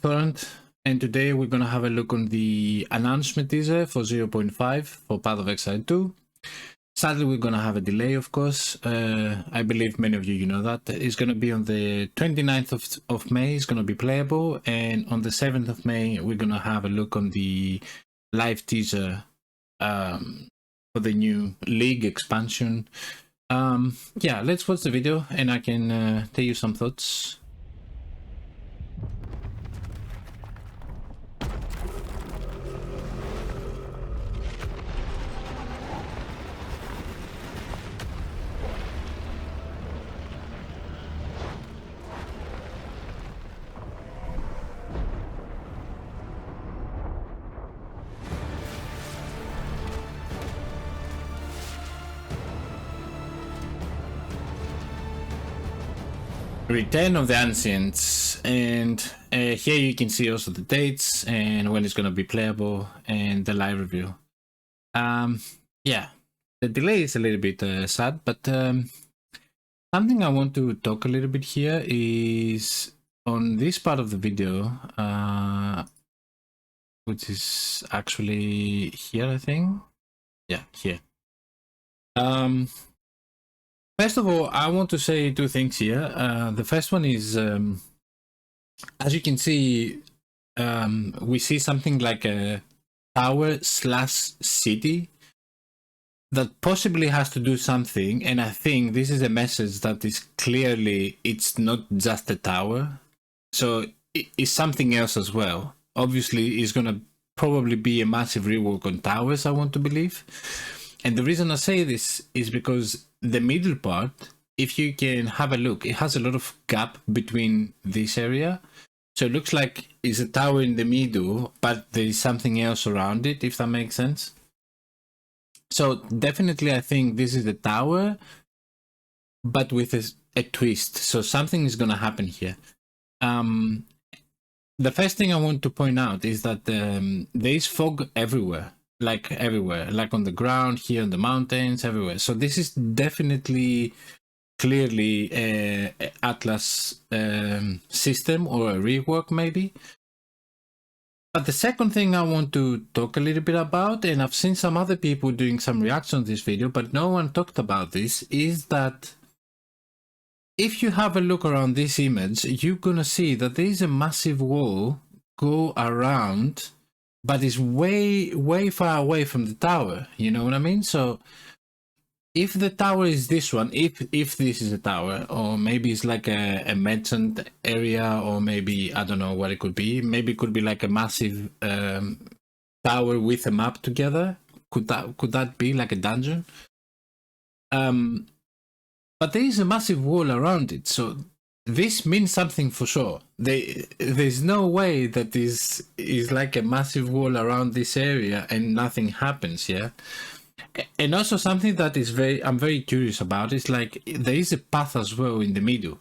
Torrent, and today we're gonna have a look on the announcement teaser for 0.5 for Path of Exile 2. Sadly, we're gonna have a delay, of course. I believe many of you know that. It's gonna be on the 29th of May, it's gonna be playable, and on the 7th of May, we're gonna have a look on the live teaser for the new League expansion. Yeah, let's watch the video and I can tell you some thoughts. Return of the Ancients, and here you can see also the dates and when it's going to be playable and the live review. Yeah, the delay is a little bit sad, but something I want to talk a little bit here is on this part of the video, which is actually here, I think. Yeah, here. First of all, I want to say two things here. The first one is, as you can see, we see something like a tower / city that possibly has to do something, and I think this is a message that is clearly, it's not just a tower, so it's something else as well. Obviously, it's going to probably be a massive rework on towers, I want to believe. And the reason I say this is because the middle part, if you can have a look, it has a lot of gap between this area. So it looks like it's a tower in the middle, but there is something else around it, if that makes sense. So definitely I think this is the tower, but with a twist. So something is going to happen here. The first thing I want to point out is that there is fog everywhere. Like everywhere, like on the ground, here on the mountains, everywhere. So this is definitely clearly a Atlas system or a rework maybe. But the second thing I want to talk a little bit about, and I've seen some other people doing some reactions on this video, but no one talked about this, is that if you have a look around this image, you're gonna see that there is a massive wall go around, but it's way far away from the tower, you know what I mean? So if the tower is this one, if this is a tower, or maybe it's like a merchant area, or maybe I don't know what it could be, maybe it could be like a massive tower with a map together. Could that be like a dungeon? But there is a massive wall around it, so this means something for sure. There's no way that this is like a massive wall around this area and nothing happens, yeah? And also something that is I'm very curious about is like, there is a path as well in the middle.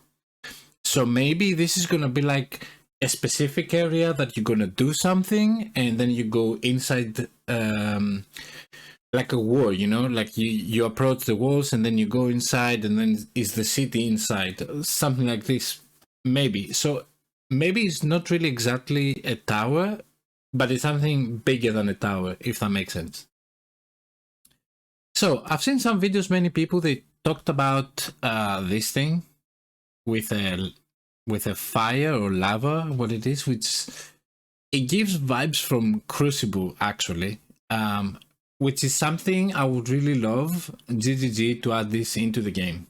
So maybe this is gonna be like a specific area that you're gonna do something, and then you go inside like a wall, you know, like you approach the walls and then you go inside, and then is the city inside, something like this, maybe. So maybe it's not really exactly a tower, but it's something bigger than a tower, if that makes sense. So I've seen some videos, many people, they talked about this thing with a fire or lava, what it is, which it gives vibes from Crucible actually. Which is something I would really love GGG to add this into the game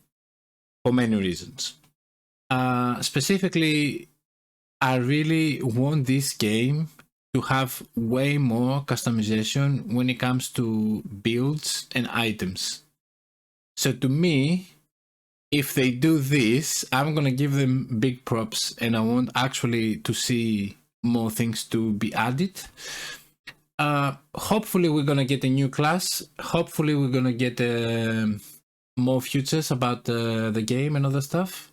for many reasons. Specifically, I really want this game to have way more customization when it comes to builds and items. So to me, if they do this, I'm gonna give them big props, and I want actually to see more things to be added. Hopefully we're gonna get a new class. Hopefully we're gonna get more futures about the game and other stuff.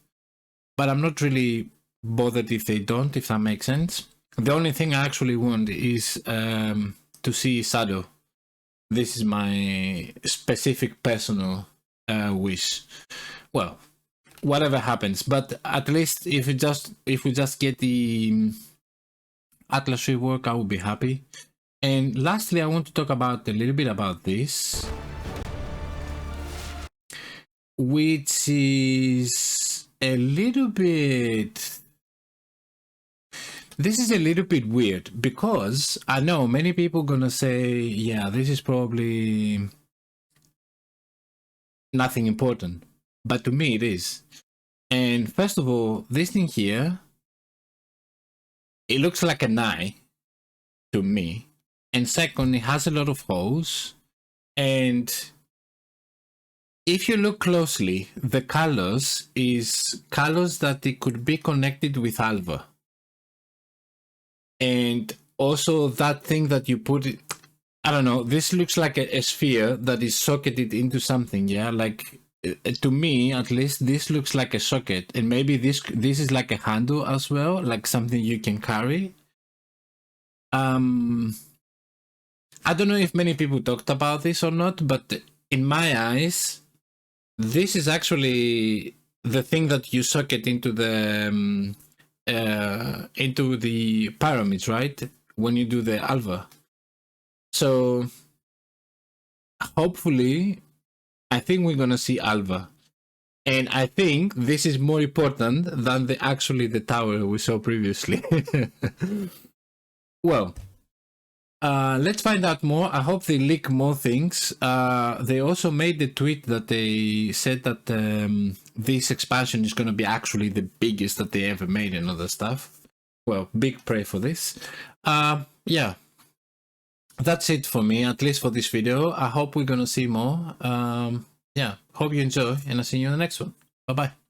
But I'm not really bothered if they don't, if that makes sense. The only thing I actually want is to see Shadow. This is my specific personal wish. Well, whatever happens, but at least if we just get the Atlas rework, I would be happy. And lastly, I want to talk about a little bit about this, which is a little bit... This is a little bit weird, because I know many people gonna say, yeah, this is probably nothing important, but to me it is. And first of all, this thing here, it looks like an eye to me. And second, it has a lot of holes. And if you look closely, the colors is colors that it could be connected with Alva. And also that thing that you put it, I don't know, this looks like a sphere that is socketed into something, yeah? Like, to me, at least, this looks like a socket. And maybe this is like a handle as well, like something you can carry. I don't know if many people talked about this or not, but in my eyes, this is actually the thing that you socket into the pyramids, right? When you do the Alva. So hopefully, I think we're gonna see Alva, and I think this is more important than the tower we saw previously. Well, let's find out more. I hope they leak more things. They also made the tweet that they said that this expansion is going to be actually the biggest that they ever made and other stuff. Well, big pray for this. Yeah, that's it for me, at least for this video. I hope we're going to see more. Yeah, hope you enjoy, and I'll see you in the next one. Bye-bye.